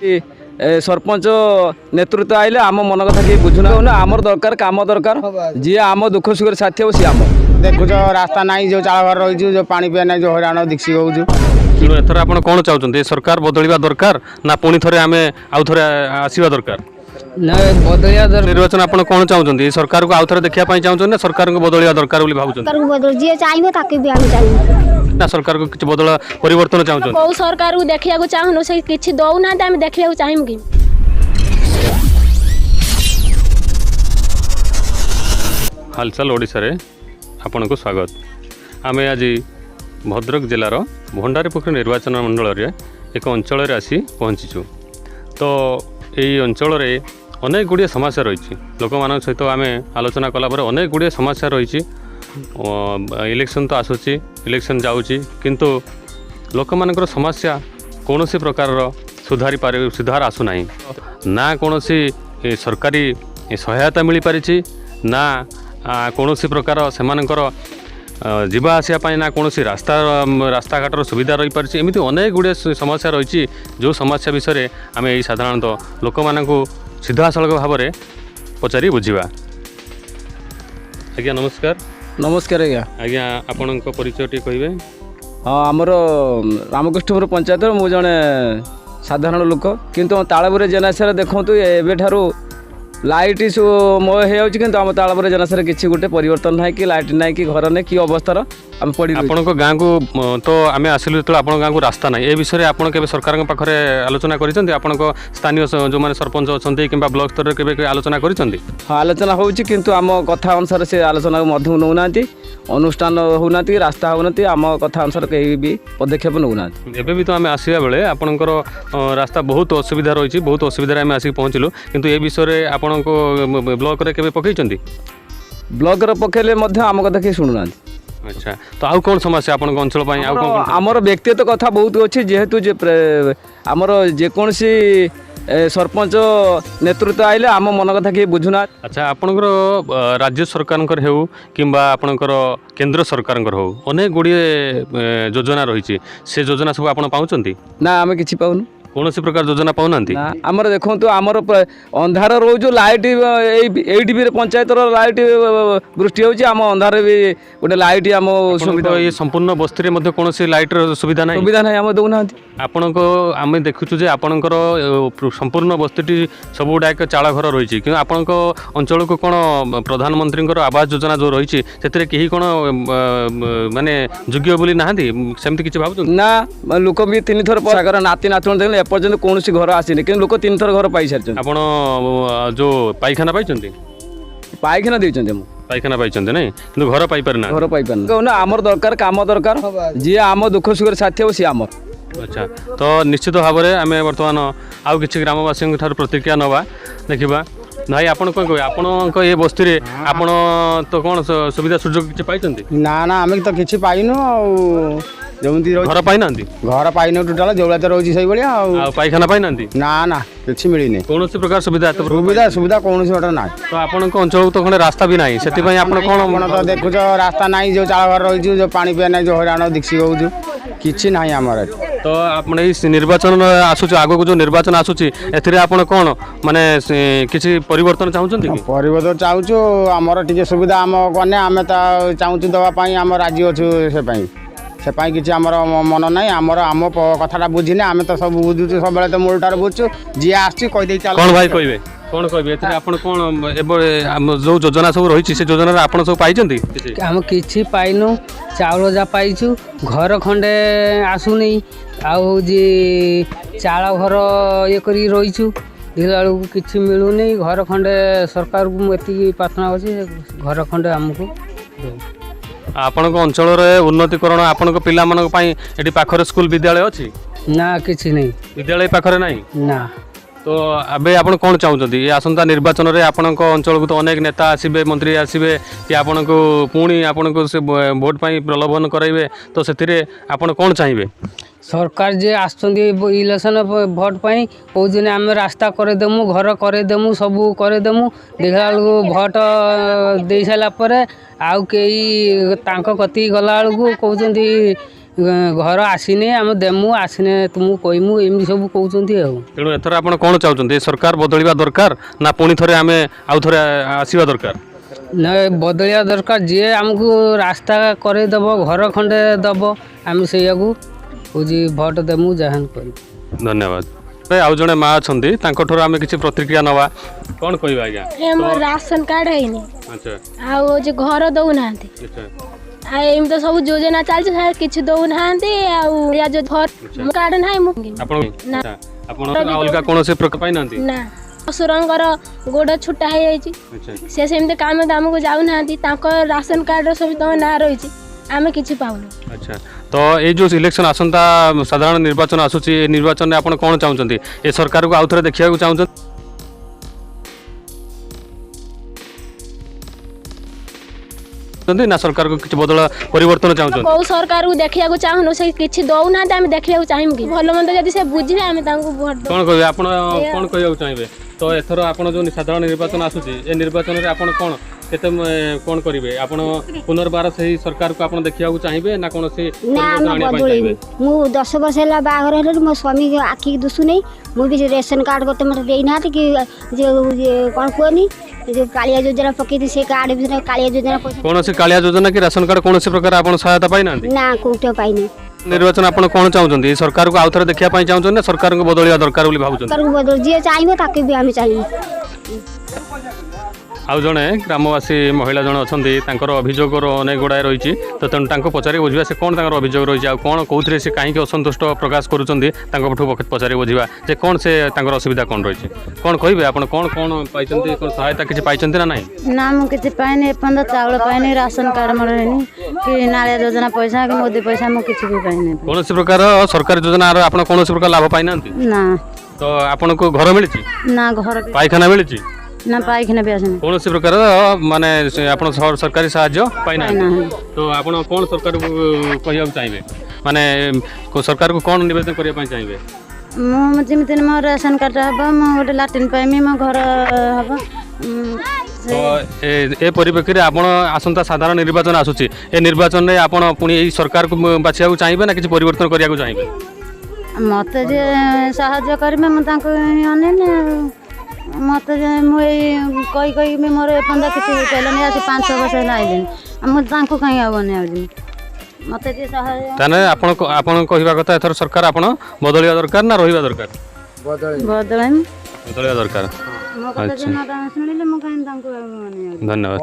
सरपंच नेतृत्व आइले आम मन कथा कि बुझुना आमर दरकार काम दरकार जी आम दुख सुख साथी हो सी आम देखुच रास्ता ना जो चाल घर रही जो पानी पिया ना जो हईराण दीक्षी हो एथर आप कौन चाहते सरकार बदलवा दरकार ना पुणी थे आम आउ थे आसवा दरकार ना बदलिया निर्वाचन आप कौन चाहते सरकार को आउ थे देखा चाहते ना सरकार को बदलवा दरकार भावुँ जी चाहिए ताकि भी हम चाहिए ना सरकार को किसी बदल परिवर्तन चाहते कौ सरकार को देखा चाहूँ से किसी दौना आम देखा चाहूँ कि हालचाल ओडिशा रे आपण को स्वागत आम आज भद्रक जिलार भंडारीपोखरी निर्वाचन मंडल रे एक अंचल रे आसी पहुँचीचु तो यही अंचल रे अनेक गुड़िया समस्या रही लोक मान सहित आम आलोचना कलापर अनेक गुड़िया समस्या रही इलेक्शन तो आसूची इलेक्शन जाऊँगी किंतु लोक मानकर समस्या कौन सी प्रकार सुधार आसुना ना कौन सरकारी सहायता मिल पारी ना कौन सी प्रकार से जीवा आसापी ना कौन रास्ता रास्ताघाटर सुविधा रही पारी एमती अनेक गुड़े समस्या रही जो समस्या विषय आम यही साधारणतः लोक मान सीधासलख भाव में पचारि बुझा आज्ञा नमस्कार नमस्कार आज्ञा आज्ञा आपण परिचय टी कहे हाँ आमर रामकृष्णपुर पंचायत मु जड़े साधारण लोक किंतु तालपुर जेनासार देखु एवं लाइट मय हो आम तालपुर जेनासार किसी गोटे परिवर्तन ना कि लाइट ना कि घर ना कि अवस्थार आम पड़ी आपण गाँव को तो आम आसिलु जो आप गाँव को रास्ता ना ए विषय आप सरकार पाखे आलोचना कर स्थानीय जो मैंने सरपंच अच्छा कि ब्लॉक स्तर के आलोचना कर हाँ आलोचना होती आम कथा अनुसार से आलोचना मध्य नौना अनुष्ठान होना रास्ता होना आम कथा अनुसार कहीं भी पदक्षेप नौना एवं भी तो आम आसवा बेले आपंकर रास्ता बहुत असुविधा रही बहुत असुविधा आम आसिक पहुँचलु किंतु ए विषय आप ब्लॉक रे केबे पकईचंती ब्लॉक रे पकेले मध्य आम कथा कि शुणुना अच्छा तो आउ कौन समस्या आपण अंचल आमर व्यक्तिगत कथा बहुत अच्छी जेहेतु आमर जेकोसी सरपंच नेतृत्व आइले आम मन कथा कि बुझुना अच्छा आपणकर राज्य सरकार हो कि आपणकर केंद्र सरकार हो अनेक गुड़िए योजना रही से योजना सब आप पाँच ना आम कि पाऊनु कौन सी प्रकार योजना पाऊना आमर देखो आमर अंधार रोज लाइट ये पंचायत लाइट वृष्टि होची आम अंधार भी गोटे लाइट आम सुविधा ये संपूर्ण बस्ती में कौन सी लाइट सुविधा ना सुविधा ना आम दौना आपण को आम देखुचु जे आपणकर संपूर्ण बस्ती सब गुड़ाक चाल घर रही कि आपण अंचल को कौन प्रधानमंत्री आवास योजना जो रही से कहीं कौन माने योग्य बोली ना सेमती किसी भाव ना लोक भी 3 थर नाती नातुण देले एपर्यंत कौन घर आसीनी कि लोक 3 थर घर पाई सारी आपण जो पाइखाना पाई पाइखाना देइछन्ते मु पाइखाना पाई ना कि घर पाई पारना घर पाई पारना आमर दरकार काम दरकार जी आम दुख सुख साथी हो सी आमर अच्छा तो निश्चित भाव में आम बर्तमान आउ कि ग्रामवासी प्रतिक्रिया नवा देखा भाई आपन कौन कहे आपण ये बस्ती रे आपण तो कौन सुविधा सुजोग किसी पाई ना ना आम तो किसी पाइनु जमी घर पाई ना घर पाइन टोटाल जो रोचे से भाया पाइखाना पाई ना ना कि मिलनी कौन प्रकार सुविधा सुविधा सुविधा कौन गोटे ना तो आपण अंचल तो खंडे रास्ता भी ना से कौन तो देखुच रास्ता ना जो चाल घर रही जो पानी पिया ना जो हईराण दीक्षी हो कि ना आमर तो आप निर्वाचन आसूच आग को जो निर्वाचन आसूची एथरे कौन माने किसी परिवर्तन चाहते कि परिवर्तन चाहूँ आमर टी सुविधा आम कने आम चाहूँ दवापाई आम राजी अच्छु से किसी आमर मन ना आमर आम कथा बुझीने आम तो सब बुझुँ सब तो मूलटार बुझु जी आसती कहीदे कौन भाई कहे कौन कहे आपन कौन जो योजना सब रही से योजना आप सब पाई आम कि पाइनु चाउल जा पाइछु घर खंडे आसुनी आउे चाल घर ये करी रहीछु देखला बेलू कि मिलूनी घर खंडे सरकार को एति प्रार्थना अच्छे घर खंडे आमको आपण अंचल उन्नतिकरण आपण पिला ये पाखरे स्कूल विद्यालय अच्छी ना किसी नहीं विद्यालय पाखरे ना ना तो अबे आप कौन चाहते ये आसंता निर्वाचन में आपण अंचल को तो अनेक नेता आसबे मंत्री आसबे कि आपण को पुणी आपण को से भोट पाई प्रलोभन कराइबे तो से आपण कौन चाहिए सरकार जे इलेक्शन भोट पाई कौन आम रास्ता करदेमु घर करदेमु सबू करदेमु देखला बेलू भोट दे सारापर आउ कई कति गला बेलू कहते ଘର ଆସିନି ଆମେ ଦେମୁ ଆସିନେ ତୁମକୁ କହିମୁ ଏମିତି ସବୁ କହୁଛନ୍ତି ଆଉ। ତେଣୁ ଏଥର ଆପଣ କ'ଣ ଚାହୁଁଛନ୍ତି ଏ ସରକାର ବଦଳିବା ଦରକାର ନା ପୁଣି ଥରେ ଆମେ ଆଉ ଥରେ ଆସିବା ଦରକାର? ନା ବଦଳିବା ଦରକାର, ଯିଏ ଆମକୁ ରାସ୍ତା କରେଇଦେବ ଘର ଖଣ୍ଡେ ଦେବ ଆମେ ସେଇଆକୁ ହେଉଛି ଭୋଟ ଦେମୁ ଯାହା କରିବୁ। ଧନ୍ୟବାଦ। ଆଉ ଜଣେ ମା ଅଛନ୍ତି ତାଙ୍କଠାରୁ ଆମେ କିଛି ପ୍ରତିକ୍ରିୟା ନେବା। କ'ଣ କହିବା ଆଜ୍ଞା? ଆମର ରାସନ କାର୍ଡ ହେଇନି ଆଚ୍ଛା ଆଉ ହେଉଛି ଘର ଦଉନାହାନ୍ତି ଆଚ୍ଛା ଆଉ ଏମିତି ତ ସବୁ ଯୋଜନା ଚାଲିଛି ସାର୍ କିଛି ଦଉନାହାନ୍ତି ଆଉ ୟା ଯୋଉ ଘର କାର୍ଡ ନାହିଁ ମୁଁ ଆପଣ ନା। ଆପଣ ଅଲଗା କୌଣସି ପ୍ରକାର ପାଇନାହାନ୍ତି? ନା ଶ୍ୱଶୁରଙ୍କର ଗୋଡ଼ ଛୁଟା ହେଇଯାଇଛି, ଆଚ୍ଛା ସେ ସେମିତି କାମ ଦାମକୁ ଯାଉନାହାନ୍ତି, ତାଙ୍କ ରାସନ କାର୍ଡର ସବୁ ତମ ନାଁ ରହିଛି, ଆମେ କିଛି ପାଉନୁ। ଆଚ୍ଛା ତ ଏଇ ଯେଉଁ ଇଲେକ୍ସନ୍ ଆସନ୍ତା ସାଧାରଣ ନିର୍ବାଚନ ଆସୁଛି ଏ ନିର୍ବାଚନରେ ଆପଣ କ'ଣ ଚାହୁଁଛନ୍ତି? ଏ ସରକାରକୁ ଆଉ ଥରେ ଦେଖିବାକୁ ଚାହୁଁଛନ୍ତି ନା ସରକାରକୁ କିଛି ବଦଳ ପରିବର୍ତ୍ତନ ଚାହୁଁଛନ୍ତି? କୋଉ ସରକାରକୁ ଦେଖିବାକୁ ଚାହୁଁନୁ, ସେ କିଛି ଦଉନାହାନ୍ତି, ଆମେ ଦେଖିବାକୁ ଚାହିଁବୁ କି? ଭଲ ମନ୍ଦ ଯଦି ସେ ବୁଝିବେ ଆମେ ତାଙ୍କୁ ଭୋଟ ଦବୁ। କ'ଣ କହିବେ ଆପଣ? କ'ଣ କହିବାକୁ ଚାହିଁବେ? ତ ଏଥର ଆପଣ ଯେଉଁ ସାଧାରଣ ନିର୍ବାଚନ ଆସୁଛି ଏ ନିର୍ବାଚନରେ ଆପଣ କ'ଣ କେତେ କ'ଣ କରିବେ? ଆପଣ ପୁନର୍ବାର ସେହି ସରକାରକୁ ଆପଣ ଦେଖିବାକୁ ଚାହିଁବେ ନା କୌଣସି ନା ଆମେ ବଦଳେଇବୁ। ମୁଁ 10 ବର୍ଷ ହେଲା ବାହାଘର ହେଲାରୁ ମୋ ସ୍ୱାମୀ ଆଖିକି ଦୁଶୁନେଇ, ମୁଁ ବି ରେସନ କାର୍ଡ଼ ଗୋଟେ ମୋତେ ଦେଇନାହାନ୍ତି କି କ'ଣ କୁହନି ଯେଉଁ କାଳିଆ ଯୋଜନା ପକେଇଛି ସେ କାର୍ଡ଼ ଭିତରେ କାଳିଆ ଯୋଜନା ପଇସା କୌଣସି କାଳିଆ ଯୋଜନା କି ରାସନ କାର୍ଡ଼ କୌଣସି ପ୍ରକାର ଆପଣ ସହାୟତା ପାଇନାହାନ୍ତି? ନା କୋଉଟା ପାଇନି। ନିର୍ବାଚନ ଆପଣ କ'ଣ ଚାହୁଁଛନ୍ତି? ଏ ସରକାରକୁ ଆଉ ଥରେ ଦେଖିବା ପାଇଁ ଚାହୁଁଛନ୍ତି ନା ସରକାରଙ୍କୁ ବଦଳିବା ଦରକାର ବୋଲି ଭାବୁଛନ୍ତି? ସରକାରକୁ ବଦଳ ଯିଏ ଚାହିଁବ ତାକୁ ବି ଆମେ ଚାହିଁବୁ। ଆଉ ଜଣେ ଗ୍ରାମବାସୀ ମହିଳା ଜଣେ ଅଛନ୍ତି ତାଙ୍କର ଅଭିଯୋଗର ଅନେକ ଗୁଡ଼ାଏ ରହିଛି ତ ତେଣୁ ତାଙ୍କୁ ପଚାରି ବୁଝିବା ସେ କ'ଣ ତାଙ୍କର ଅଭିଯୋଗ ରହିଛି ଆଉ କ'ଣ କେଉଁଥିରେ ସେ କାହିଁକି ଅସନ୍ତୁଷ୍ଟ ପ୍ରକାଶ କରୁଛନ୍ତି ତାଙ୍କଠୁ ପଚାରି ବୁଝିବା ଯେ କ'ଣ ସେ ତାଙ୍କର ଅସୁବିଧା କ'ଣ ରହିଛି। କ'ଣ କହିବେ ଆପଣ? କ'ଣ ପାଇଛନ୍ତି? କ'ଣ ସହାୟତା କିଛି ପାଇଛନ୍ତି ନା ନାହିଁ? ନା ମୁଁ କିଛି ପାଇନି, ଏପର୍ଯ୍ୟନ୍ତ ଚାଉଳ ପାଇନି, ରାସନ କାର୍ଡ଼ ମୋର ହେଇନି କି ନାଳିଆ ଯୋଜନା ପଇସା କି ମୋଦି ପଇସା ମୁଁ କିଛି ବି ପାଇନି। କୌଣସି ପ୍ରକାର ସରକାରୀ ଯୋଜନାର ଆପଣ କୌଣସି ପ୍ରକାର ଲାଭ ପାଇନାହାନ୍ତି? ନା ତ ଆପଣଙ୍କୁ ଘର ମିଳିଛି? ନା ଘର ବି ପାଇଖାନା ମିଳିଛି? ନା ପାଇଖାନା ବି ଆସିନି। କୌଣସି ପ୍ରକାର ମାନେ ଆପଣ ସରକାରୀ ସାହାଯ୍ୟ ପାଇନାହାନ୍ତି? ତ ଆପଣ କ'ଣ ସରକାରକୁ କହିବାକୁ ଚାହିଁବେ? ମାନେ ସରକାରକୁ କ'ଣ ନିବେଦନ କରିବା ପାଇଁ ଚାହିଁବେ? ମୁଁ ଯେମିତି ମୋ ରାସନ କାର୍ଡ଼ ହେବ, ମୁଁ ଗୋଟେ ଲାଟ୍ରିନ୍ ପାଇମି, ମୋ ଘର ହେବ। ତ ଏ ପରିପ୍ରେକ୍ଷୀରେ ଆପଣ ଆସନ୍ତା ସାଧାରଣ ନିର୍ବାଚନ ଆସୁଛି ଏ ନିର୍ବାଚନରେ ଆପଣ ପୁଣି ଏଇ ସରକାରକୁ ବାଛିବାକୁ ଚାହିଁବେ ନା କିଛି ପରିବର୍ତ୍ତନ କରିବାକୁ ଚାହିଁବେ? ମୋତେ ଯିଏ ସାହାଯ୍ୟ କରିବେ ମୁଁ ତାଙ୍କୁ ଅନେଇନି ଆଉ। ମୋତେ ମୁଁ ଏଇ କହି ମୋର ଏପର୍ଯ୍ୟନ୍ତ କିଛି ହେଇପାରିଲାନି, ଆସି 5-6 ବର୍ଷ ହେଲା ଆଇଲିଣି, ମୁଁ ତାଙ୍କୁ କାହିଁ ଆଉ ଅନେଇବି? ମୋତେ ଯିଏ ସାହାଯ୍ୟ ତାହେଲେ ଆପଣ କହିବା କଥା ଏଥର ସରକାର ଆପଣ ବଦଳିବା ଦରକାର ନା ରହିବା ଦରକାର? ବଦଳାଇମି। ବଦଳିବା ଦରକାର। ମୋ କଥା ଯିଏ ନ ଶୁଣିଲେ ମୁଁ କାହିଁ ତାଙ୍କୁ ଅନେଇବି? ଧନ୍ୟବାଦ।